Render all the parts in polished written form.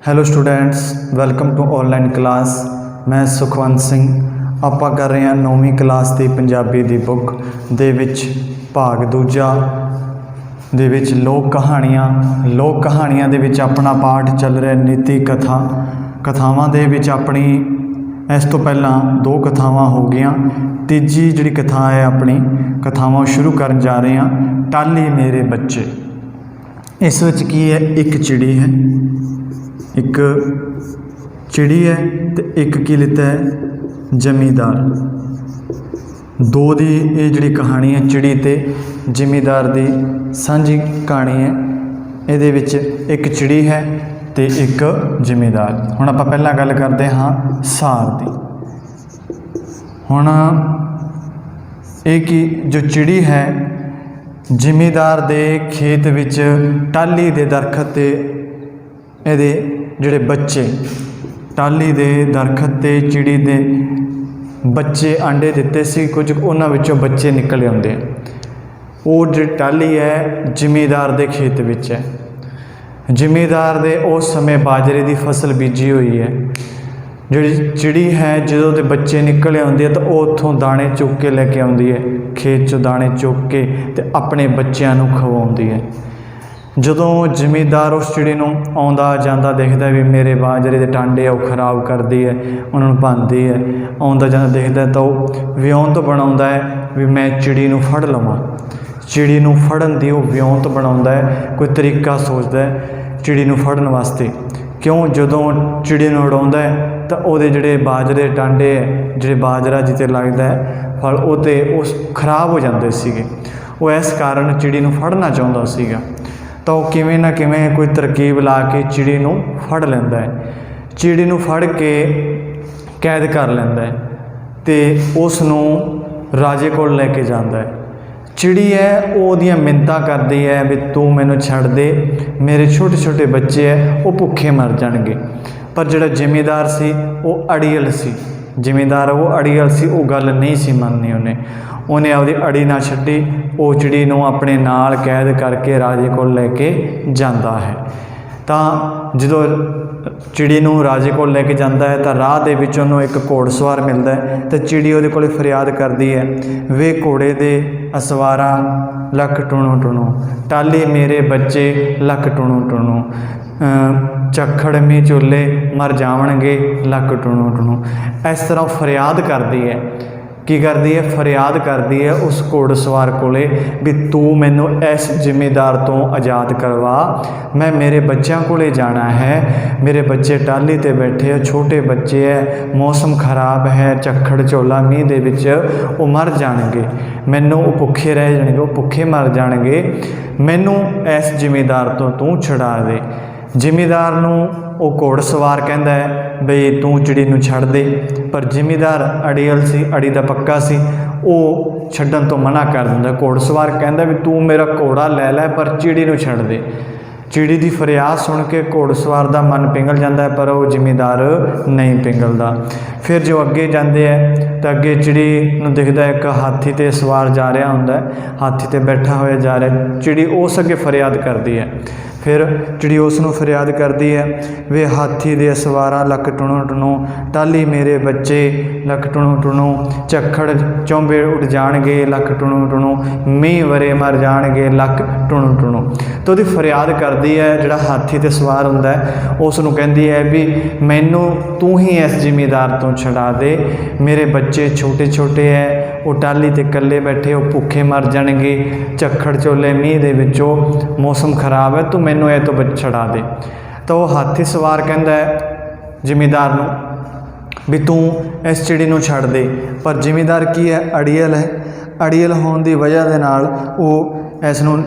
Hello students, welcome to online class. ਮੈਂ ਸੁਖਵੰਤ ਸਿੰਘ। ਆਪਾਂ ਕਰ ਰਹੇ ਹਾਂ 9ਵੀਂ ਕਲਾਸ ਦੀ ਪੰਜਾਬੀ ਦੀ ਬੁੱਕ ਦੇ ਵਿੱਚ ਭਾਗ ਦੂਜਾ ਦੇ ਵਿੱਚ ਲੋਕ ਕਹਾਣੀਆਂ ਦੇ ਵਿੱਚ ਆਪਣਾ ਪਾਠ ਚੱਲ ਰਿਹਾ ਨੀਤੀ ਕਥਾਵਾਂ ਦੇ ਵਿੱਚ ਆਪਣੀ ਇਸ ਤੋਂ ਪਹਿਲਾਂ 2 ਕਥਾਵਾਂ ਹੋ ਗਈਆਂ। ਤੀਜੀ ਜਿਹੜੀ ਕਥਾ ਹੈ ਆਪਣੀ ਕਥਾਵਾਂ ਸ਼ੁਰੂ ਕਰਨ ਜਾ ਰਹੇ ਹਾਂ। ਟਾਹਲੀ ਮੇਰੇ ਬੱਚੇ। ਇਸ ਵਿੱਚ ਕੀ ਹੈ, ਇੱਕ ਚਿੜੀ ਹੈ ਤੇ ਇੱਕ ਕੀ ਲਿੱਤਾ ਹੈ, ਜ਼ਮੀਂਦਾਰ। 2 ਦੀ ਇਹ ਜਿਹੜੀ ਕਹਾਣੀ ਹੈ ਚਿੜੀ ਤੇ ਜ਼ਿਮੀਂਦਾਰ ਦੀ ਸਾਂਝੀ ਕਹਾਣੀ ਹੈ। ਇਹਦੇ ਵਿੱਚ ਇੱਕ ਚਿੜੀ ਹੈ ਤੇ ਇੱਕ ਜ਼ਿਮੀਂਦਾਰ। ਹੁਣ ਆਪਾਂ ਪਹਿਲਾਂ ਗੱਲ ਕਰਦੇ ਹਾਂ ਸਾਰ ਦੀ। ਹੁਣ ਇਹ ਕੀ, ਜੋ ਚਿੜੀ ਹੈ ਜ਼ਿਮੀਂਦਾਰ ਦੇ ਖੇਤ ਵਿੱਚ ਟਾਹਲੀ ਦੇ ਦਰਖਤ 'ਤੇ ਇਹਦੇ ਜਿਹੜੇ ਬੱਚੇ, ਟਾਹਲੀ ਦੇ ਦਰਖਤ 'ਤੇ ਚਿੜੀ ਦੇ ਬੱਚੇ ਆਂਡੇ ਦਿੱਤੇ ਸੀ, ਕੁਝ ਉਹਨਾਂ ਵਿੱਚੋਂ ਬੱਚੇ ਨਿਕਲ ਆਉਂਦੇ। ਉਹ ਜਿਹੜੀ ਟਾਹਲੀ ਹੈ ਜ਼ਿਮੀਂਦਾਰ ਦੇ ਖੇਤ ਵਿੱਚ ਹੈ। ਜ਼ਿਮੀਂਦਾਰ ਦੇ ਉਸ ਸਮੇਂ ਬਾਜਰੇ ਦੀ ਫਸਲ ਬੀਜੀ ਹੋਈ ਹੈ। ਜਿਹੜੀ ਚਿੜੀ ਹੈ ਜਦੋਂ ਦੇ ਬੱਚੇ ਨਿਕਲ ਆਉਂਦੇ ਆ ਤਾਂ ਉਹ ਉੱਥੋਂ ਦਾਣੇ ਚੁੱਕ ਕੇ ਲੈ ਕੇ ਆਉਂਦੀ ਹੈ, ਖੇਤ 'ਚੋਂ ਦਾਣੇ ਚੁੱਕ ਕੇ ਤੇ ਆਪਣੇ ਬੱਚਿਆਂ ਨੂੰ ਖਵਾਉਂਦੀ ਹੈ। ਜਦੋਂ ਜ਼ਿਮੀਂਦਾਰ ਉਸ ਚਿੜੀ ਨੂੰ ਆਉਂਦਾ ਜਾਂਦਾ ਦੇਖਦਾ ਵੀ ਮੇਰੇ ਬਾਜਰੇ ਦੇ ਟਾਂਡੇ ਆ ਉਹ ਖਰਾਬ ਕਰਦੀ ਹੈ, ਉਹਨਾਂ ਨੂੰ ਭੰਨਦੀ ਹੈ, ਆਉਂਦਾ ਜਾਂਦਾ ਦੇਖਦਾ ਤਾਂ ਉਹ ਵਿਉਂਤ ਬਣਾਉਂਦਾ ਹੈ ਵੀ ਮੈਂ ਚਿੜੀ ਨੂੰ ਫੜ ਲਵਾਂ। ਚਿੜੀ ਨੂੰ ਫੜਨ ਦੀ ਉਹ ਵਿਉਂਤ ਬਣਾਉਂਦਾ ਹੈ, ਕੋਈ ਤਰੀਕਾ ਸੋਚਦਾ ਹੈ ਚਿੜੀ ਨੂੰ ਫੜਨ ਵਾਸਤੇ। ਕਿਉਂ, ਜਦੋਂ ਚਿੜੀ ਨੂੰ ਉਡਾਉਂਦਾ ਹੈ ਤਾਂ ਉਹਦੇ ਜਿਹੜੇ ਬਾਜਰੇ ਟਾਂਡੇ ਹੈ, ਜਿਹੜੇ ਬਾਜਰਾ ਜਿੱਤੇ ਲੱਗਦਾ ਹੈ ਫਲ, ਉਹ ਤਾਂ ਉਸ ਖਰਾਬ ਹੋ ਜਾਂਦੇ ਸੀਗੇ। ਉਹ ਇਸ ਕਾਰਨ ਚਿੜੀ ਨੂੰ ਫੜਨਾ ਚਾਹੁੰਦਾ ਸੀਗਾ ਤਾਂ ਉਹ ਕਿਵੇਂ ਨਾ ਕਿਵੇਂ ਕੋਈ ਤਰਕੀਬ ਲਾ ਕੇ ਚਿੜੀ ਨੂੰ ਫੜ ਲੈਂਦਾ ਹੈ। ਚਿੜੀ ਨੂੰ ਫੜ ਕੇ ਕੈਦ ਕਰ ਲੈਂਦਾ ਹੈ ਅਤੇ ਉਸ ਨੂੰ ਰਾਜੇ ਕੋਲ ਲੈ ਕੇ ਜਾਂਦਾ ਹੈ। ਚਿੜੀ ਹੈ ਉਹ ਉਹਦੀਆਂ ਮਿੰਨਤਾਂ ਕਰਦੀ ਹੈ ਵੀ ਤੂੰ ਮੈਨੂੰ ਛੱਡ ਦੇ, ਮੇਰੇ ਛੋਟੇ ਛੋਟੇ ਬੱਚੇ ਹੈ ਉਹ ਭੁੱਖੇ ਮਰ ਜਾਣਗੇ। ਪਰ ਜਿਹੜਾ ਜ਼ਿਮੀਂਦਾਰ ਸੀ ਉਹ ਅੜੀਅਲ ਸੀ। ਜ਼ਿਮੀਂਦਾਰ ਉਹ ਅੜੀਅਲ ਸੀ, ਉਹ ਗੱਲ ਨਹੀਂ ਸੀ ਮੰਨਣੀ। ਉਹਨੇ ਆਪਦੀ ਅੜੀ ਨਾ ਛੱਡੀ। ਉਹ ਚਿੜੀ ਨੂੰ ਆਪਣੇ ਨਾਲ ਕੈਦ ਕਰਕੇ ਰਾਜੇ ਕੋਲ ਲੈ ਕੇ ਜਾਂਦਾ ਹੈ। ਤਾਂ ਜਦੋਂ ਚਿੜੀ ਨੂੰ ਰਾਜੇ ਕੋਲ ਲੈ ਕੇ ਜਾਂਦਾ ਹੈ ਤਾਂ ਰਾਹ ਦੇ ਵਿੱਚ ਉਹਨੂੰ ਇੱਕ ਘੋੜਸਵਾਰ ਮਿਲਦਾ ਹੈ ਅਤੇ ਚਿੜੀ ਉਹਦੇ ਕੋਲ ਫਰਿਆਦ ਕਰਦੀ ਹੈ, ਵੇ ਘੋੜੇ ਦੇ ਅਸਵਾਰਾ ਲੱਕ ਟੁਣੂ ਟੁਣੂ, ਟਾਹਲੀ ਮੇਰੇ ਬੱਚੇ ਲੱਕ ਟੁਣੂ ਟੁਣੂ, ਝੱਖੜ ਮੀਂਹ ਝੋਲੇ ਮਰ ਜਾਵਣਗੇ ਲੱਕ ਟੁਣੂ ਟੁਣੂ। ਇਸ ਤਰ੍ਹਾਂ ਫਰਿਆਦ ਕਰਦੀ ਹੈ। ਕੀ ਕਰਦੀ ਹੈ, ਫਰਿਆਦ ਕਰਦੀ ਹੈ ਉਸ ਘੋੜਸਵਾਰ ਕੋਲੇ ਵੀ ਤੂੰ ਮੈਨੂੰ ਇਸ ਜ਼ਿਮੀਂਦਾਰ ਤੋਂ ਆਜ਼ਾਦ ਕਰਵਾ, ਮੈਂ ਮੇਰੇ ਬੱਚਿਆਂ ਕੋਲੇ ਜਾਣਾ ਹੈ। ਮੇਰੇ ਬੱਚੇ ਟਾਹਲੀ 'ਤੇ ਬੈਠੇ ਆ, ਛੋਟੇ ਬੱਚੇ ਹੈ, ਮੌਸਮ ਖਰਾਬ ਹੈ, ਝੱਖੜ ਝੋਲਾ ਮੀਂਹ ਦੇ ਵਿੱਚ ਉਹ ਮਰ ਜਾਣਗੇ, ਮੈਨੂੰ ਉਹ ਭੁੱਖੇ ਰਹਿ ਜਾਣਗੇ, ਉਹ ਭੁੱਖੇ ਮਰ ਜਾਣਗੇ, ਮੈਨੂੰ ਇਸ ਜ਼ਿਮੀਂਦਾਰ ਤੋਂ ਤੂੰ ਛੁਡਾ ਦੇ। ਜ਼ਿਮੀਂਦਾਰ ਨੂੰ ਉਹ ਘੋੜਸਵਾਰ ਕਹਿੰਦਾ ਹੈ ਬਈ ਤੂੰ ਚਿੜੀ ਨੂੰ ਛੱਡ ਦੇ, ਪਰ ਜ਼ਿਮੀਂਦਾਰ ਅੜੀਅਲ ਸੀ, ਅੜੀ ਦਾ ਪੱਕਾ ਸੀ, ਉਹ ਛੱਡਣ ਤੋਂ ਮਨਾ ਕਰ ਦਿੰਦਾ। ਘੋੜਸਵਾਰ ਕਹਿੰਦਾ ਵੀ ਤੂੰ ਮੇਰਾ ਘੋੜਾ ਲੈ ਲੈ ਪਰ ਚਿੜੀ ਨੂੰ ਛੱਡ ਦੇ। ਚਿੜੀ ਦੀ ਫਰਿਆਦ ਸੁਣ ਕੇ ਘੋੜਸਵਾਰ ਦਾ ਮਨ ਪਿਘਲ ਜਾਂਦਾ ਹੈ, ਪਰ ਉਹ ਜ਼ਿਮੀਂਦਾਰ ਨਹੀਂ ਪਿਘਲਦਾ। ਫਿਰ ਜੋ ਅੱਗੇ ਜਾਂਦੇ ਹੈ ਤਾਂ ਅੱਗੇ ਚਿੜੀ ਨੂੰ ਦਿਖਦਾ ਇੱਕ ਹਾਥੀ 'ਤੇ ਸਵਾਰ ਜਾ ਰਿਹਾ ਹੁੰਦਾ, ਹਾਥੀ 'ਤੇ ਬੈਠਾ ਹੋਇਆ ਜਾ ਰਿਹਾ। ਚਿੜੀ ਉਸ ਅੱਗੇ ਫਰਿਆਦ ਕਰਦੀ ਹੈ। ਫਿਰ ਚਿੜੀ ਉਸ ਨੂੰ ਫਰਿਆਦ ਕਰਦੀ ਹੈ, ਵੇ ਹਾਥੀ ਦੇ ਸਵਾਰਾ ਲੱਕ ਟੁਣੂ ਟੁਣੂ, ਟਾਹਲੀ ਮੇਰੇ ਬੱਚੇ ਲੱਕ ਟੁਣੂ ਟੁਣੂ, ਝੱਖੜ ਚੌਂਬੇ ਉੱਡ ਜਾਣਗੇ ਲੱਕ ਟੁਣੂ ਟੁਣੂ, ਮੀਂਹ ਵਰੇ ਮਰ ਜਾਣਗੇ ਲੱਕ ਟੁਣੂ ਟੁਣੂ। ਤਾਂ ਉਹਦੀ ਫਰਿਆਦ ਕਰਦੀ ਹੈ। ਜਿਹੜਾ ਹਾਥੀ 'ਤੇ ਸਵਾਰ ਹੁੰਦਾ ਉਸ ਨੂੰ ਕਹਿੰਦੀ ਹੈ ਵੀ ਮੈਨੂੰ ਤੂੰ ਹੀ ਇਸ ਜ਼ਿਮੀਂਦਾਰ ਤੋਂ ਛੁਡਾ ਦੇ, ਮੇਰੇ ਬੱਚੇ ਛੋਟੇ ਛੋਟੇ ਹੈ, ਉਹ ਟਾਹਲੀ 'ਤੇ ਇਕੱਲੇ ਬੈਠੇ, ਉਹ ਭੁੱਖੇ ਮਰ ਜਾਣਗੇ, ਝੱਖੜ ਝੋਲੇ ਮੀਂਹ ਦੇ ਵਿੱਚੋਂ ਮੌਸਮ ਖਰਾਬ ਹੈ, ਤੂੰ ਮੈਨੂੰ ਇਹ ਤੋਂ ਛੁਡਾ ਦੇ। ਤਾਂ ਉਹ ਹਾਥੀ ਸਵਾਰ ਕਹਿੰਦਾ ਹੈ ਜ਼ਿਮੀਂਦਾਰ ਨੂੰ ਵੀ ਤੂੰ ਇਸ ਚਿੜੀ ਨੂੰ ਛੱਡ ਦੇ, ਪਰ ਜ਼ਿਮੀਂਦਾਰ ਕੀ ਹੈ, ਅੜੀਅਲ ਹੈ। ਅੜੀਅਲ ਹੋਣ ਦੀ ਵਜ੍ਹਾ ਦੇ ਨਾਲ ਉਹ ਇਸ ਨੂੰ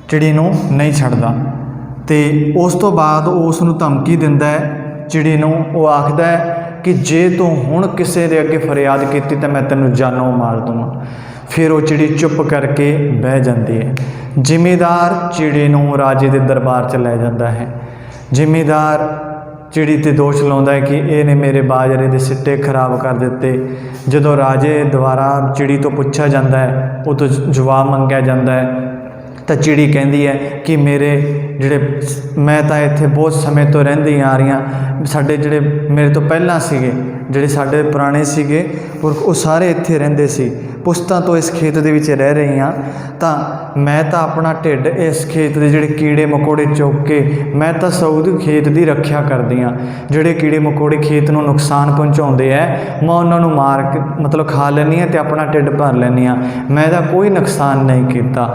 ਚਿੜੀ ਨੂੰ ਨਹੀਂ ਛੱਡਦਾ ਅਤੇ ਉਸ ਤੋਂ ਬਾਅਦ ਉਹ ਉਸ ਨੂੰ ਧਮਕੀ ਦਿੰਦਾ ਹੈ ਚਿੜੀ ਨੂੰ। ਉਹ ਆਖਦਾ ਹੈ ਕਿ ਜੇ ਤੂੰ ਹੁਣ ਕਿਸੇ ਦੇ ਅੱਗੇ ਫਰਿਆਦ ਕੀਤੀ ਤਾਂ ਮੈਂ ਤੈਨੂੰ ਜਾਨੋਂ ਮਾਰ ਦੂੰਗਾ। ਫਿਰ ਉਹ ਚਿੜੀ ਚੁੱਪ ਕਰਕੇ ਬਹਿ ਜਾਂਦੀ ਹੈ। ਜ਼ਿਮੀਂਦਾਰ ਚਿੜੀ ਨੂੰ ਰਾਜੇ ਦੇ ਦਰਬਾਰ 'ਚ ਲੈ ਜਾਂਦਾ ਹੈ। ਜ਼ਿਮੀਂਦਾਰ ਚਿੜੀ 'ਤੇ ਦੋਸ਼ ਲਾਉਂਦਾ ਹੈ ਕਿ ਇਹਨੇ ਮੇਰੇ ਬਾਜਰੇ ਦੇ ਸਿੱਟੇ ਖਰਾਬ ਕਰ ਦਿੱਤੇ। ਜਦੋਂ ਰਾਜੇ ਦੁਆਰਾ ਚਿੜੀ ਤੋਂ ਪੁੱਛਿਆ ਜਾਂਦਾ ਹੈ, ਉਹ ਤੋਂ ਜਵਾਬ ਮੰਗਿਆ ਜਾਂਦਾ ਹੈ ਤਾਂ ਚਿੜੀ ਕਹਿੰਦੀ ਹੈ ਕਿ ਮੇਰੇ ਜਿਹੜੇ ਮੈਂ ਤਾਂ ਇੱਥੇ ਬਹੁਤ ਸਮੇਂ ਤੋਂ ਰਹਿੰਦੀ ਆ ਰਹੀ ਹਾਂ, ਸਾਡੇ ਜਿਹੜੇ ਮੇਰੇ ਤੋਂ ਪਹਿਲਾਂ ਸੀਗੇ, ਜਿਹੜੇ ਸਾਡੇ ਪੁਰਾਣੇ ਸੀਗੇ ਉਹ ਸਾਰੇ ਇੱਥੇ ਰਹਿੰਦੇ ਸੀ, ਪੁਸ਼ਤਾਂ ਤੋਂ ਇਸ ਖੇਤ ਦੇ ਵਿੱਚ ਰਹਿ ਰਹੀ ਹਾਂ। ਤਾਂ ਮੈਂ ਤਾਂ ਆਪਣਾ ਢਿੱਡ ਇਸ ਖੇਤ ਦੇ ਜਿਹੜੇ ਕੀੜੇ ਮਕੌੜੇ ਚੁੱਕ ਕੇ ਮੈਂ ਤਾਂ ਸਗੋਂ ਖੇਤ ਦੀ ਰੱਖਿਆ ਕਰਦੀ ਹਾਂ। ਜਿਹੜੇ ਕੀੜੇ ਮਕੌੜੇ ਖੇਤ ਨੂੰ ਨੁਕਸਾਨ ਪਹੁੰਚਾਉਂਦੇ ਹੈ ਮੈਂ ਉਹਨਾਂ ਨੂੰ ਮਾਰ ਕੇ ਮਤਲਬ ਖਾ ਲੈਂਦੀ ਹਾਂ ਅਤੇ ਆਪਣਾ ਢਿੱਡ ਭਰ ਲੈਂਦੀ ਹਾਂ। ਮੈਂ ਇਹਦਾ ਕੋਈ ਨੁਕਸਾਨ ਨਹੀਂ ਕੀਤਾ।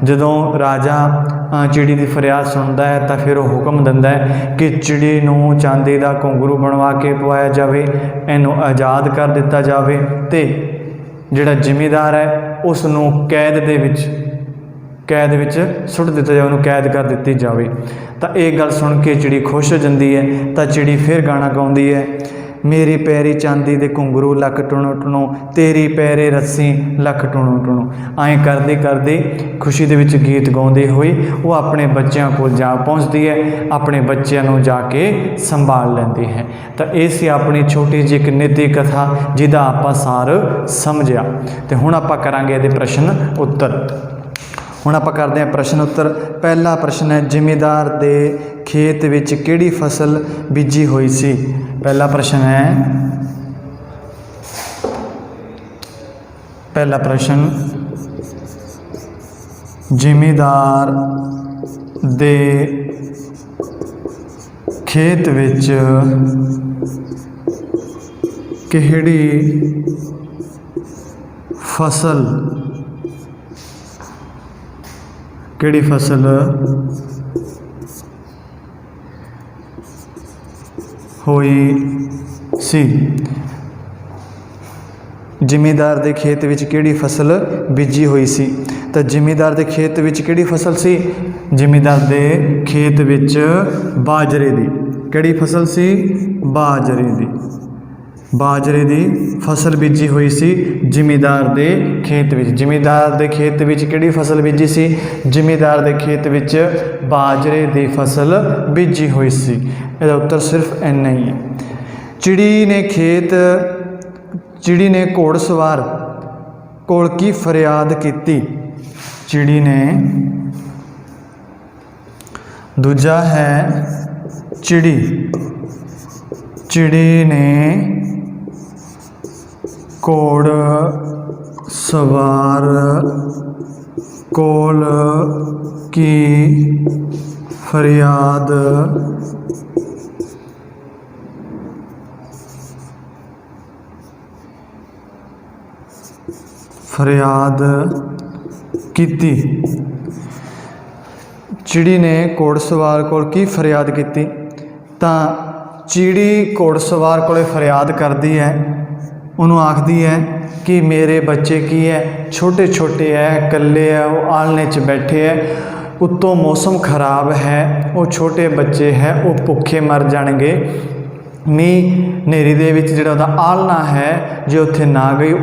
ਜਦੋਂ ਰਾਜਾ ਚਿੜੀ ਦੀ ਫਰਿਆਦ ਸੁਣਦਾ ਹੈ ਤਾਂ ਫਿਰ ਉਹ ਹੁਕਮ ਦਿੰਦਾ ਹੈ ਕਿ ਚਿੜੀ ਨੂੰ ਚਾਂਦੀ ਦਾ ਘੁੰਗਰੂ ਬਣਵਾ ਕੇ ਪਵਾਇਆ ਜਾਵੇ, ਇਹਨੂੰ ਆਜ਼ਾਦ ਕਰ ਦਿੱਤਾ ਜਾਵੇ ਅਤੇ ਜਿਹੜਾ ਜ਼ਿਮੀਂਦਾਰ ਹੈ ਉਸ ਨੂੰ ਕੈਦ ਵਿੱਚ ਸੁੱਟ ਦਿੱਤਾ ਜਾਵੇ, ਉਹਨੂੰ ਕੈਦ ਕਰ ਦਿੱਤੀ ਜਾਵੇ। ਤਾਂ ਇਹ ਗੱਲ ਸੁਣ ਕੇ ਚਿੜੀ ਖੁਸ਼ ਹੋ ਜਾਂਦੀ ਹੈ। ਤਾਂ ਚਿੜੀ ਫਿਰ ਗਾਣਾ ਗਾਉਂਦੀ ਹੈ, ਮੇਰੀ ਪੈਰੀ ਚਾਂਦੀ ਦੇ ਘੁੰਗਰੂ ਲੱਖ ਟੁਣੋ ਟੁਣੋ, ਤੇਰੀ ਪੈਰੇ ਰੱਸੀ ਲੱਖ ਟੁਣੋ ਟੁਣੋ। ਐਂ ਕਰਦੇ ਕਰਦੇ ਖੁਸ਼ੀ ਦੇ ਵਿੱਚ ਗੀਤ ਗਾਉਂਦੇ ਹੋਏ ਉਹ ਆਪਣੇ ਬੱਚਿਆਂ ਕੋਲ ਜਾ ਪਹੁੰਚਦੀ ਹੈ, ਆਪਣੇ ਬੱਚਿਆਂ ਨੂੰ ਜਾ ਕੇ ਸੰਭਾਲ ਲੈਂਦੀ ਹੈ। ਤਾਂ ਇਹ ਸੀ ਆਪਣੀ ਛੋਟੀ ਜਿਹੀ ਇੱਕ ਨਿੱਜੀ ਕਥਾ ਜਿਹਦਾ ਆਪਾਂ ਸਾਰ ਸਮਝਿਆ। ਅਤੇ ਹੁਣ ਆਪਾਂ ਕਰਾਂਗੇ ਇਹਦੇ ਪ੍ਰਸ਼ਨ ਉੱਤਰ। ਹੁਣ ਆਪਾਂ ਕਰਦੇ ਹਾਂ ਪ੍ਰਸ਼ਨ ਉੱਤਰ। ਪਹਿਲਾ ਪ੍ਰਸ਼ਨ ਹੈ, ਜ਼ਿਮੀਂਦਾਰ ਦੇ ਖੇਤ ਵਿੱਚ ਕਿਹੜੀ ਫਸਲ ਬੀਜੀ ਹੋਈ ਸੀ? ਪਹਿਲਾ ਪ੍ਰਸ਼ਨ ਜ਼ਿਮੀਂਦਾਰ ਦੇ ਖੇਤ ਵਿੱਚ ਕਿਹੜੀ ਫਸਲ ਹੋਈ ਸੀ? ਜ਼ਿਮੀਂਦਾਰ ਦੇ ਖੇਤ ਵਿੱਚ ਕਿਹੜੀ ਫਸਲ ਬੀਜੀ ਹੋਈ ਸੀ? ਤਾਂ ਜ਼ਿਮੀਂਦਾਰ ਦੇ ਖੇਤ ਵਿੱਚ ਕਿਹੜੀ ਫਸਲ ਸੀ? ਜ਼ਿਮੀਂਦਾਰ ਦੇ ਖੇਤ ਵਿੱਚ ਬਾਜਰੇ ਦੀ ਕਿਹੜੀ ਫਸਲ ਸੀ? ਬਾਜਰੇ ਦੀ ਫਸਲ ਬੀਜੀ ਹੋਈ ਸੀ ਜ਼ਿਮੀਂਦਾਰ ਦੇ ਖੇਤ ਵਿੱਚ। ਜ਼ਿਮੀਂਦਾਰ ਦੇ ਖੇਤ ਵਿੱਚ ਕਿਹੜੀ ਫਸਲ ਬੀਜੀ ਸੀ? ਜ਼ਿਮੀਂਦਾਰ ਦੇ ਖੇਤ ਵਿੱਚ ਬਾਜਰੇ ਦੀ ਫਸਲ ਬੀਜੀ ਹੋਈ ਸੀ। ਇਹਦਾ ਉੱਤਰ ਸਿਰਫ ਇੰਨਾ ਹੀ ਹੈ। ਚਿੜੀ ਨੇ ਘੋੜਸਵਾਰ ਕੋਲ ਕੀ ਫਰਿਆਦ ਕੀਤੀ? ਦੂਜਾ ਹੈ ਚਿੜੀ ਨੇ ਘੋੜਸਵਾਰ ਕੋਲ ਕੀ ਫਰਿਆਦ ਕੀਤੀ? ਚਿੜੀ ਨੇ ਘੋੜਸਵਾਰ ਕੋਲ ਕੀ ਫਰਿਆਦ ਕੀਤੀ? ਤਾਂ ਚਿੜੀ ਘੋੜਸਵਾਰ ਕੋਲ ਫਰਿਆਦ ਕਰਦੀ ਹੈ, ਉਹਨੂੰ ਆਖਦੀ ਹੈ ਕਿ ਮੇਰੇ ਬੱਚੇ ਕੀ ਹੈ, ਛੋਟੇ ਛੋਟੇ ਹੈ, ਇਕੱਲੇ ਹੈ, ਉਹ ਆਲਣੇ 'ਚ ਬੈਠੇ ਹੈ, ਉੱਤੋਂ ਮੌਸਮ ਖਰਾਬ ਹੈ, ਉਹ ਛੋਟੇ ਬੱਚੇ ਹੈ, ਉਹ ਭੁੱਖੇ ਮਰ ਜਾਣਗੇ। ਮੀਂਹ ਹਨੇਰੀ ਦੇ ਵਿੱਚ ਜਿਹੜਾ ਉਹਦਾ ਆਲਣਾ ਹੈ ਜੇ ਉੱਥੇ ਨਾ ਗਈ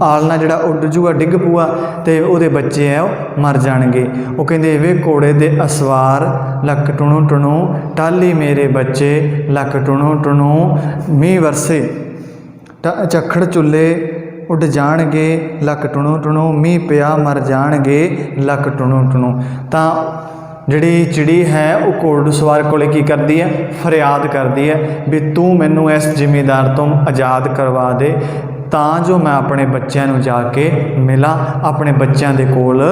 ਆਲਣਾ ਜਿਹੜਾ ਉੱਡ ਜੂਗਾ, ਡਿੱਗ ਪੂਆ ਅਤੇ ਉਹਦੇ ਬੱਚੇ ਹੈ ਉਹ ਮਰ ਜਾਣਗੇ। ਉਹ ਕਹਿੰਦੇ ਵੇ ਘੋੜੇ ਦੇ ਅਸਵਾਰ ਲੱਕ ਟੁਣੋ ਟੁਣੋ, ਟਾਹਲੀ ਮੇਰੇ ਬੱਚੇ ਲੱਕ ਟੁਣੋ ਟੁਣੋ, ਮੀਂਹ ਵਰਸੇ ਝੱਖੜ ਚੁੱਲ੍ਹੇ ਉੱਡ ਜਾਣਗੇ ਲੱਕ ਟੁਣੋ ਟੁਣੋ, ਮੀਂਹ ਪਿਆ ਮਰ ਜਾਣਗੇ ਲੱਕ ਟੁਣੋ ਟੁਣੋ। ਤਾਂ ਜਿਹੜੀ ਚਿੜੀ ਹੈ ਉਹ ਘੋੜਸਵਾਰ ਕੋਲ ਕੀ ਕਰਦੀ ਹੈ? ਫਰਿਆਦ ਕਰਦੀ ਹੈ ਵੀ ਤੂੰ ਮੈਨੂੰ ਇਸ ਜ਼ਿਮੀਂਦਾਰ ਤੋਂ ਆਜ਼ਾਦ ਕਰਵਾ ਦੇ ਤਾਂ ਜੋ ਮੈਂ ਆਪਣੇ ਬੱਚਿਆਂ ਨੂੰ ਜਾ ਕੇ ਮਿਲਾਂ, ਆਪਣੇ ਬੱਚਿਆਂ ਦੇ ਕੋਲ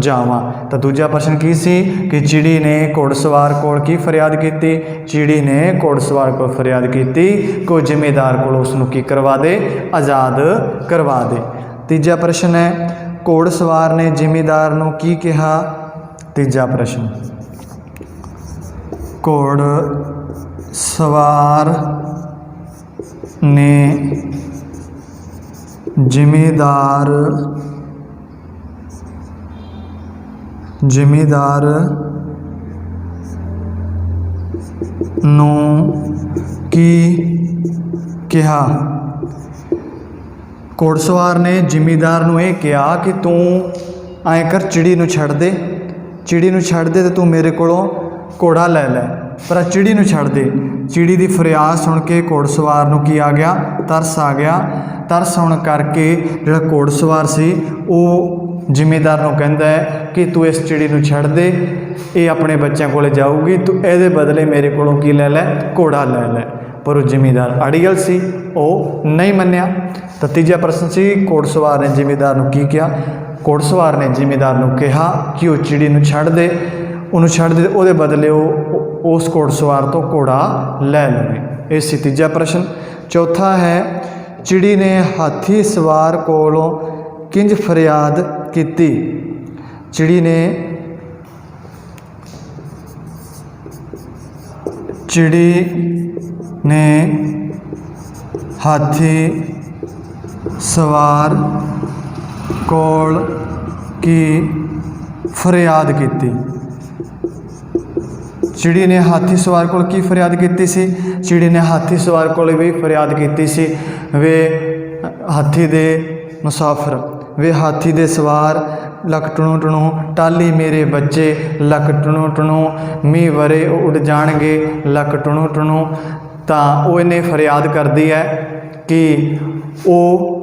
ਜਾਵਾਂ। ਤਾਂ ਦੂਜਾ ਪ੍ਰਸ਼ਨ ਕੀ ਸੀ ਕਿ ਚਿੜੀ ਨੇ ਘੋੜਸਵਾਰ ਕੋਲ ਕੀ ਫਰਿਆਦ ਕੀਤੀ? ਚਿੜੀ ਨੇ ਘੋੜਸਵਾਰ ਕੋਲ ਫਰਿਆਦ ਕੀਤੀ ਕਿ ਜ਼ਿਮੀਂਦਾਰ ਕੋਲ ਉਸ ਨੂੰ ਕੀ ਕਰਵਾ ਦੇ? ਆਜ਼ਾਦ ਕਰਵਾ ਦੇ। ਤੀਜਾ ਪ੍ਰਸ਼ਨ ਹੈ, ਘੋੜਸਵਾਰ ਨੇ ਜ਼ਿਮੀਂਦਾਰ ਨੂੰ ਕੀ ਕਿਹਾ? ਤੀਜਾ ਪ੍ਰਸ਼ਨ, ਘੋੜਸਵਾਰ ਨੇ ਜ਼ਿਮੀਂਦਾਰ ਨੂੰ ਕੀ ਕਿਹਾ? ਘੋੜਸਵਾਰ ਨੇ ਜ਼ਿਮੀਂਦਾਰ ਨੂੰ ਇਹ ਕਿਹਾ ਕਿ ਤੂੰ ਐਂ ਕਰ, ਚਿੜੀ ਨੂੰ ਛੱਡ ਦੇ ਅਤੇ ਤੂੰ ਮੇਰੇ ਕੋਲੋਂ ਘੋੜਾ ਲੈ ਲੈ, ਪਰ ਚਿੜੀ ਨੂੰ ਛੱਡ ਦੇ। ਚਿੜੀ ਦੀ ਫਰਿਆਦ ਸੁਣ ਕੇ ਘੋੜਸਵਾਰ ਨੂੰ ਕੀ ਆ ਗਿਆ? ਤਰਸ ਆ ਗਿਆ। ਤਰਸ ਆਉਣ ਕਰਕੇ ਜਿਹੜਾ ਘੋੜਸਵਾਰ ਸੀ ਉਹ ਜ਼ਿਮੀਂਦਾਰ ਨੂੰ ਕਹਿੰਦਾ ਹੈ ਕਿ ਤੂੰ ਇਸ ਚਿੜੀ ਨੂੰ ਛੱਡ ਦੇ, ਇਹ ਆਪਣੇ ਬੱਚਿਆਂ ਕੋਲ ਜਾਊਗੀ, ਤੂੰ ਇਹਦੇ ਬਦਲੇ ਮੇਰੇ ਕੋਲੋਂ ਕੀ ਲੈ ਲੈ, ਘੋੜਾ ਲੈ ਲੈ। ਪਰ ਉਹ ਜ਼ਿਮੀਂਦਾਰ ਅੜੀਅਲ ਸੀ, ਉਹ ਨਹੀਂ ਮੰਨਿਆ। ਤਾਂ ਤੀਜਾ ਪ੍ਰਸ਼ਨ ਸੀ, ਘੋੜਸਵਾਰ ਨੇ ਜ਼ਿਮੀਂਦਾਰ ਨੂੰ ਕੀ ਕਿਹਾ? ਘੋੜਸਵਾਰ ਨੇ ਜ਼ਿਮੀਂਦਾਰ ਨੂੰ ਕਿਹਾ ਕਿ ਉਹ ਚਿੜੀ ਨੂੰ ਛੱਡ ਦੇ, ਉਹਨੂੰ ਛੱਡ ਦੇ, ਉਹਦੇ ਬਦਲੇ ਉਹ ਉਸ ਘੋੜਸਵਾਰ ਤੋਂ ਘੋੜਾ ਲੈ ਲਵੇ। ਇਹ ਸੀ ਤੀਜਾ ਪ੍ਰਸ਼ਨ। ਚੌਥਾ ਹੈ, ਚਿੜੀ ਨੇ ਹਾਥੀ ਸਵਾਰ ਕੋਲੋਂ ਕਿੰਜ ਫਰਿਆਦ ਕੀਤੀ? ਚਿੜੀ ਨੇ ਹਾਥੀ ਸਵਾਰ ਕੋਲ ਕੀ ਫਰਿਆਦ ਕੀਤੀ? ਚਿੜੀ ਨੇ ਹਾਥੀ ਸਵਾਰ ਕੋਲ ਕੀ ਫਰਿਆਦ ਕੀਤੀ ਸੀ? ਚਿੜੀ ਨੇ ਹਾਥੀ ਸਵਾਰ ਕੋਲ ਵੀ ਫਰਿਆਦ ਕੀਤੀ ਸੀ, ਵੇ ਹਾਥੀ ਦੇ ਮੁਸਾਫਰ, ਵੇ ਹਾਥੀ ਦੇ ਸਵਾਰ, ਲੱਕ ਟਣੂ ਟਣੂ ਟਾਲੀ ਮੇਰੇ ਬੱਚੇ, ਲੱਕ ਟਣੂ ਟਣੂ ਮੀਂਹ ਵਰੇ ਉੱਡ ਜਾਣਗੇ, ਲੱਕ ਟਣੂ ਟਣੂ। ਤਾਂ ਉਹ ਇਹਨੇ ਫਰਿਆਦ ਕਰਦੀ ਹੈ ਕਿ ਉਹ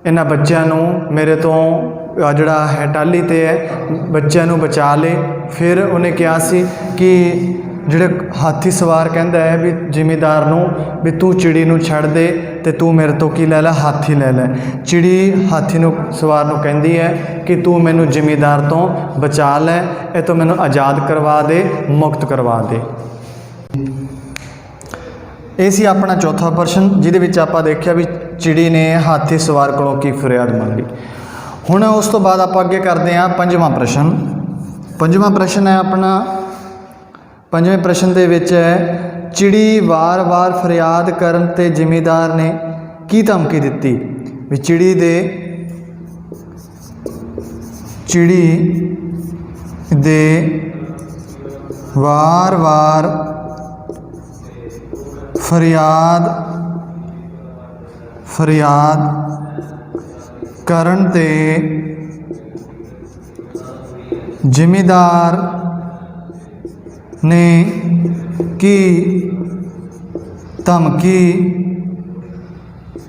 ਇਹਨਾਂ ਬੱਚਿਆਂ ਨੂੰ ਮੇਰੇ ਤੋਂ ਜਿਹੜਾ ਹੈ ਟਾਹਲੀ 'ਤੇ ਹੈ, ਬੱਚਿਆਂ ਨੂੰ ਬਚਾ ਲੇ। ਫਿਰ ਉਹਨੇ ਕਿਹਾ ਸੀ ਕਿ ਜਿਹੜੇ ਹਾਥੀ ਸਵਾਰ ਕਹਿੰਦਾ ਹੈ ਵੀ ਜ਼ਿਮੀਂਦਾਰ ਨੂੰ ਵੀ ਤੂੰ ਚਿੜੀ ਨੂੰ ਛੱਡ ਦੇ ਅਤੇ ਤੂੰ ਮੇਰੇ ਤੋਂ ਕੀ ਲੈ ਲੈ, ਹਾਥੀ ਲੈ ਲੈ। ਚਿੜੀ ਹਾਥੀ ਨੂੰ ਸਵਾਰ ਨੂੰ ਕਹਿੰਦੀ ਹੈ ਕਿ ਤੂੰ ਮੈਨੂੰ ਜ਼ਿਮੀਂਦਾਰ ਤੋਂ ਬਚਾ ਲੈ, ਇਹ ਤੋਂ ਮੈਨੂੰ ਆਜ਼ਾਦ ਕਰਵਾ ਦੇ, ਮੁਕਤ ਕਰਵਾ ਦੇ। ਇਹ ਸੀ ਆਪਣਾ ਚੌਥਾ ਪ੍ਰਸ਼ਨ, ਜਿਹਦੇ ਵਿੱਚ ਆਪਾਂ ਦੇਖਿਆ ਵੀ ਚਿੜੀ ਨੇ ਹਾਥੀ ਸਵਾਰ ਕੋਲੋਂ ਕੀ ਫਰਿਆਦ ਮੰਗੀ। ਹੁਣ ਉਸ ਤੋਂ ਬਾਅਦ ਆਪਾਂ ਅੱਗੇ ਕਰਦੇ ਹਾਂ ਪੰਜਵਾਂ ਪ੍ਰਸ਼ਨ। ਪੰਜਵਾਂ ਪ੍ਰਸ਼ਨ ਹੈ ਆਪਣਾ, ਪੰਜਵੇਂ ਪ੍ਰਸ਼ਨ ਦੇ ਵਿੱਚ ਹੈ, ਚਿੜੀ ਵਾਰ-ਵਾਰ ਫਰਿਆਦ ਕਰਨ 'ਤੇ ਜ਼ਿਮੀਂਦਾਰ ਨੇ ਕੀ ਧਮਕੀ ਦਿੱਤੀ? ਵੀ ਚਿੜੀ ਦੇ ਵਾਰ-ਵਾਰ ਫਰਿਆਦ ਕਰਨ 'ਤੇ ਜ਼ਿਮੀਂਦਾਰ ਨੇ ਕੀ ਧਮਕੀ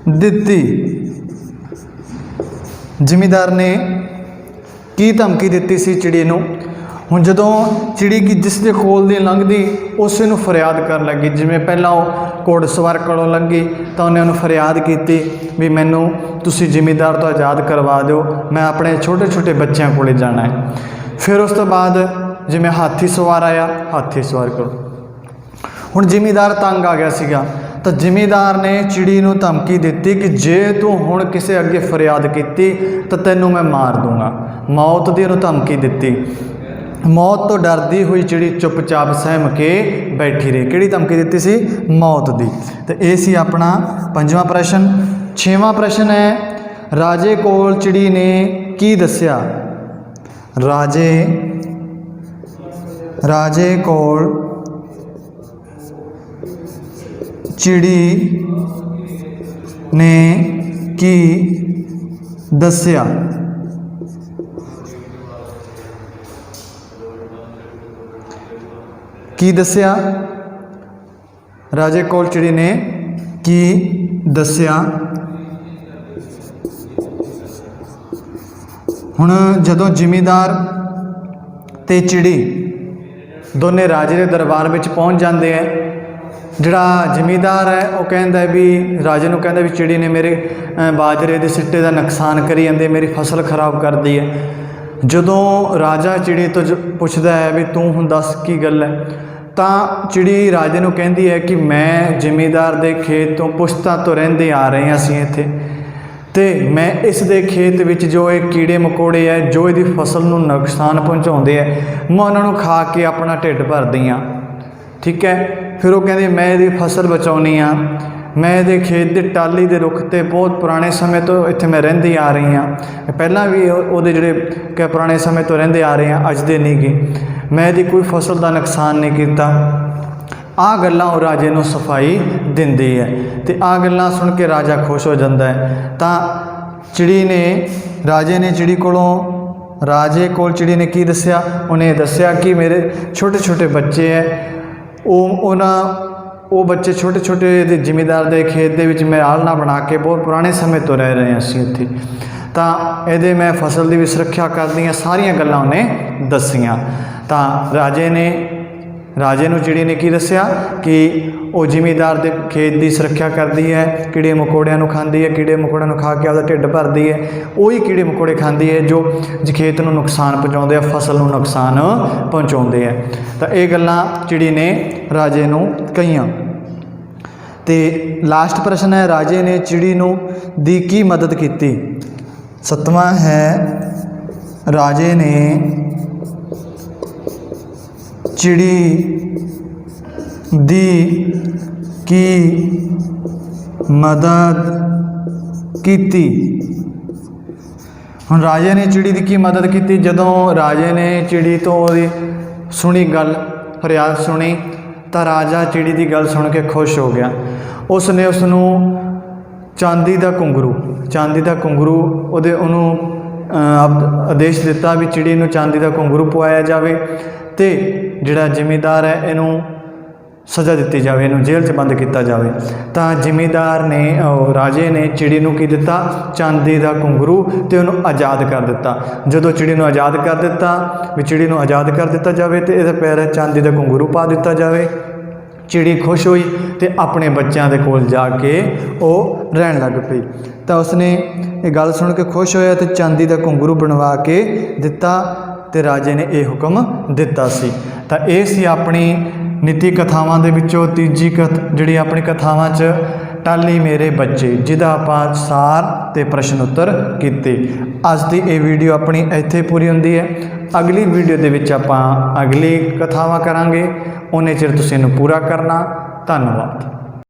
ਦਿੱਤੀ? ਜ਼ਿਮੀਂਦਾਰ ਨੇ ਕੀ ਧਮਕੀ ਦਿੱਤੀ ਸੀ ਚਿੜੀ ਨੂੰ? ਹੁਣ ਜਦੋਂ ਚਿੜੀ ਕੀ ਜਿਸ ਦੇ ਕੋਲ ਦੀ ਲੰਘਦੀ ਉਸੇ ਨੂੰ ਫਰਿਆਦ ਕਰਨ ਲੱਗੀ। ਜਿਵੇਂ ਪਹਿਲਾਂ ਉਹ ਘੋੜਸਵਾਰ ਕੋਲੋਂ ਲੰਘੀ ਤਾਂ ਉਹਨੇ ਉਹਨੂੰ ਫਰਿਆਦ ਕੀਤੀ ਵੀ ਮੈਨੂੰ ਤੁਸੀਂ ਜ਼ਿਮੀਂਦਾਰ ਤੋਂ ਆਜ਼ਾਦ ਕਰਵਾ ਦਿਓ, ਮੈਂ ਆਪਣੇ ਛੋਟੇ ਛੋਟੇ ਬੱਚਿਆਂ ਕੋਲ ਜਾਣਾ ਹੈ। ਫਿਰ ਉਸ ਤੋਂ ਬਾਅਦ ਜਿਵੇਂ ਹਾਥੀ ਸਵਾਰ ਆਇਆ, ਹਾਥੀ ਸਵਾਰ ਕੋਲ ਹੁਣ ਜ਼ਿਮੀਂਦਾਰ ਤੰਗ ਆ ਗਿਆ ਸੀਗਾ, ਤਾਂ ਜ਼ਿਮੀਂਦਾਰ ਨੇ ਚਿੜੀ ਨੂੰ ਧਮਕੀ ਦਿੱਤੀ ਕਿ ਜੇ ਤੂੰ ਹੁਣ ਕਿਸੇ ਅੱਗੇ ਫਰਿਆਦ ਕੀਤੀ ਤਾਂ ਤੈਨੂੰ ਮੈਂ ਮਾਰ ਦੂੰਗਾ। ਮੌਤ ਦੀ ਉਹਨੂੰ ਧਮਕੀ ਦਿੱਤੀ। ਮੌਤ ਤੋਂ ਡਰਦੀ ਹੋਈ ਚਿੜੀ ਚੁੱਪਚਾਪ ਸਹਿਮ ਕੇ ਬੈਠੀ ਰਹੀ। ਕਿਹੜੀ ਧਮਕੀ ਦਿੱਤੀ ਸੀ? ਮੌਤ ਦੀ। ਤੇ ਇਹ ਸੀ ਆਪਣਾ ਪੰਜਵਾਂ ਪ੍ਰਸ਼ਨ। ਛੇਵਾਂ ਪ੍ਰਸ਼ਨ ਹੈ, ਰਾਜੇ ਕੋਲ ਚਿੜੀ ਨੇ ਕੀ ਦੱਸਿਆ? ਰਾਜੇ ਕੋਲ ਚਿੜੀ ਨੇ ਕੀ ਦੱਸਿਆ? ਕੀ ਦੱਸਿਆ? ਰਾਜੇ ਕੋਲ ਚਿੜੀ ਨੇ ਕੀ ਦੱਸਿਆ? ਹੁਣ ਜਦੋਂ ਜ਼ਿਮੀਂਦਾਰ ਤੇ ਚਿੜੀ ਦੋਨੇ ਰਾਜੇ ਦੇ ਦਰਬਾਰ ਵਿੱਚ ਪਹੁੰਚ ਜਾਂਦੇ ਹੈ, ਜਿਹੜਾ ਜ਼ਿਮੀਂਦਾਰ ਹੈ ਉਹ ਕਹਿੰਦਾ ਵੀ ਰਾਜੇ ਨੂੰ ਕਹਿੰਦਾ ਵੀ ਚਿੜੀ ਨੇ ਮੇਰੇ ਬਾਜਰੇ ਦੇ ਸਿੱਟੇ ਦਾ ਨੁਕਸਾਨ ਕਰੀ ਜਾਂਦੇ, ਮੇਰੀ ਫਸਲ ਖਰਾਬ ਕਰਦੀ ਹੈ। ਜਦੋਂ ਰਾਜਾ ਚਿੜੀ ਤੋਂ ਪੁੱਛਦਾ ਹੈ ਵੀ ਤੂੰ ਹੁਣ ਦੱਸ ਕੀ ਗੱਲ ਹੈ, ਤਾਂ ਚਿੜੀ ਰਾਜੇ ਨੂੰ ਕਹਿੰਦੀ ਹੈ ਕਿ ਮੈਂ ਜ਼ਿਮੀਂਦਾਰ ਦੇ ਖੇਤ ਤੋਂ ਪੁਸ਼ਤਾਂ ਤੋਂ ਰਹਿੰਦੇ ਆ ਰਹੇ ਹਾਂ ਅਸੀਂ ਇੱਥੇ, ਅਤੇ ਮੈਂ ਇਸ ਦੇ ਖੇਤ ਵਿੱਚ ਜੋ ਇਹ ਕੀੜੇ ਮਕੌੜੇ ਹੈ ਜੋ ਇਹਦੀ ਫਸਲ ਨੂੰ ਨੁਕਸਾਨ ਪਹੁੰਚਾਉਂਦੇ ਹੈ, ਮੈਂ ਉਹਨਾਂ ਨੂੰ ਖਾ ਕੇ ਆਪਣਾ ਢਿੱਡ ਭਰਦੀ ਹਾਂ। ਠੀਕ ਹੈ। ਫਿਰ ਉਹ ਕਹਿੰਦੇ ਮੈਂ ਇਹਦੀ ਫਸਲ ਬਚਾਉਣੀ ਆ, ਮੈਂ ਇਹਦੇ ਖੇਤ ਦੇ ਟਾਹਲੀ ਦੇ ਰੁੱਖ 'ਤੇ ਬਹੁਤ ਪੁਰਾਣੇ ਸਮੇਂ ਤੋਂ ਇੱਥੇ ਮੈਂ ਰਹਿੰਦੀ ਆ ਰਹੀ ਹਾਂ, ਪਹਿਲਾਂ ਵੀ ਉਹਦੇ ਜਿਹੜੇ ਕਿ ਪੁਰਾਣੇ ਸਮੇਂ ਤੋਂ ਰਹਿੰਦੇ ਆ ਰਹੇ ਹਾਂ, ਅੱਜ ਦੇ ਨਹੀਂ ਗੇ, ਮੈਂ ਇਹਦੀ ਕੋਈ ਫਸਲ ਦਾ ਨੁਕਸਾਨ ਨਹੀਂ ਕੀਤਾ। ਆਹ ਗੱਲਾਂ ਉਹ ਰਾਜੇ ਨੂੰ ਸਫਾਈ ਦਿੰਦੀ ਹੈ, ਅਤੇ ਆਹ ਗੱਲਾਂ ਸੁਣ ਕੇ ਰਾਜਾ ਖੁਸ਼ ਹੋ ਜਾਂਦਾ ਹੈ। ਤਾਂ ਰਾਜੇ ਨੇ ਚਿੜੀ ਕੋਲ ਚਿੜੀ ਨੇ ਕੀ ਦੱਸਿਆ? ਉਹਨੇ ਦੱਸਿਆ ਕਿ ਮੇਰੇ ਛੋਟੇ ਛੋਟੇ ਬੱਚੇ ਹੈ, ਉਹ ਬੱਚੇ ਛੋਟੇ ਛੋਟੇ ਦੇ ਜ਼ਿਮੀਂਦਾਰ ਦੇ ਖੇਤ ਦੇ ਵਿੱਚ ਮੈਂ ਆਲ੍ਹਣਾ ਬਣਾ ਕੇ ਬਹੁਤ ਪੁਰਾਣੇ ਸਮੇਂ ਤੋਂ ਰਹਿ ਰਹੇ ਹਾਂ ਅਸੀਂ ਇੱਥੇ। ਤਾਂ ਇਹਦੇ मैं फसल की भी सुरक्षा करदी हाँ, सारिया गल्लां उन्हें दसियां। ਤਾਂ राजे नूं चिड़ी ने की दस्सिया कि वो जिमीदार के खेत की सुरक्षा करती है, कीड़े मकोड़िया नूं खांदी है, कीड़े मकोड़िया नूं खा के आपदा ढिड भरदी है, वही कीड़े मकोड़े खांदी है जो खेत नूं नुकसान पहुँचाउंदे आ, फसल नूं नुकसान पहुँचाउंदे है। तो ये गल्लां चिड़ी ने राजे नूं कहियां। ते लास्ट प्रश्न है, राजे ने चिड़ी नूं दी की मदद की। 7वां है, राजे ने चिड़ी दी की मदद की। हुण राजे ने चिड़ी दी की मदद की, जदों राजे ने चिड़ी तो सुनी गल, फरियाद सुनी, तो राजा चिड़ी की गल सुन के खुश हो गया। उसने उसनूं चांदी का घुंघरू उहदे उहनूं आदेश दिता भी चिड़ी नूं चांदी का घुंघरू पवाया जाए, तो जिहड़ा जिमीदार है इनू सज़ा दी जाए, इनू जेल च बंद किया जाए। तो जिमीदार ने राजे ने चिड़ी नूं की दिता, चांदी का घुंघरू, तो उन्होंने आज़ाद कर दिता। जदों चिड़ी नूं आज़ाद कर दिता भी चिड़ी नूं आज़ाद कर दिता जाए, तो इहदे पैर चांदी का घुंघरू पा दिता जाए। चिड़ी खुश हुई तो अपने बच्चों के कोल जाके वो रहन लग पई। तो उसने ये गल सुन के खुश होया तो चांदी का घुंघरू बनवा के दिता, तो राजे ने यह हुक्म दिता सी। तो ये सी अपनी नीति कथावां दे विचों तीजी जिहड़ी अपनी कथावां च टाली मेरे बच्चे, जिहदा आपां सार ते प्रश्न उत्तर कीते। अज दी ये वीडियो अपनी इत्थे पूरी हुंदी है। अगली वीडियो दे विच आपां अगली कथावां करांगे, उन्ने चिर तुसीं इहनूं पूरा करना। धन्नवाद।